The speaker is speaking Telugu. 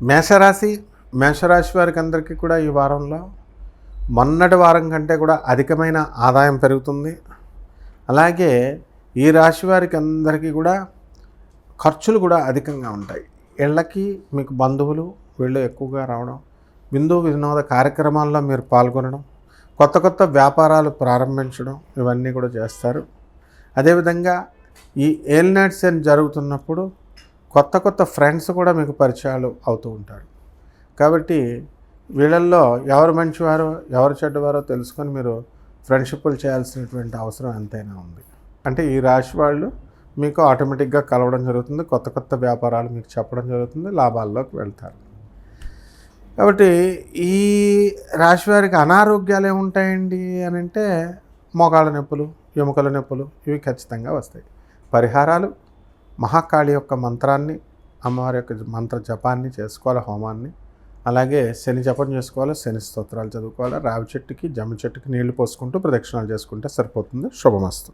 మేషరాశి మేషరాశి వారికి అందరికీ కూడా ఈ వారంలో మొన్నటి వారం కంటే కూడా అధికమైన ఆదాయం పెరుగుతుంది. అలాగే ఈ రాశి వారికి అందరికీ కూడా ఖర్చులు కూడా అధికంగా ఉంటాయి. ఇళ్ళకి మీకు బంధువులు వీళ్ళు ఎక్కువగా రావడం, విందు వినోద కార్యక్రమాల్లో మీరు పాల్గొనడం, కొత్త కొత్త వ్యాపారాలు ప్రారంభించడం ఇవన్నీ కూడా చేస్తారు. అదేవిధంగా ఈ ఏలినాటి శని జరుగుతున్నప్పుడు కొత్త కొత్త ఫ్రెండ్స్ కూడా మీకు పరిచయాలు అవుతూ ఉంటారు. కాబట్టి వీళ్ళల్లో ఎవరు మంచివారో ఎవరు చెడ్డవారో తెలుసుకొని మీరు ఫ్రెండ్షిప్లు చేయాల్సినటువంటి అవసరం ఎంతైనా ఉంది. అంటే ఈ రాశి వాళ్ళు మీకు ఆటోమేటిక్గా కలవడం జరుగుతుంది, కొత్త కొత్త వ్యాపారాలు మీకు చెప్పడం జరుగుతుంది, లాభాల్లోకి వెళ్తారు. కాబట్టి ఈ రాశి వారికి అనారోగ్యాలు ఏముంటాయండి అని అంటే మోకాళ్ళ నొప్పులు, ఎముకల నొప్పులు ఇవి ఖచ్చితంగా వస్తాయి. పరిహారాలు మహాకాళి యొక్క మంత్రాన్ని, అమ్మవారి యొక్క మంత్ర జపాన్ని చేసుకోవాలి, హోమాన్ని. అలాగే శని జపం చేసుకోవాలి, శని స్తోత్రాలు చదువుకోవాలి, రావి చెట్టుకి జమ్మి చెట్టుకి నీళ్లు పోసుకుంటూ ప్రదక్షిణాలు చేసుకుంటే సరిపోతుంది. శుభమస్తు.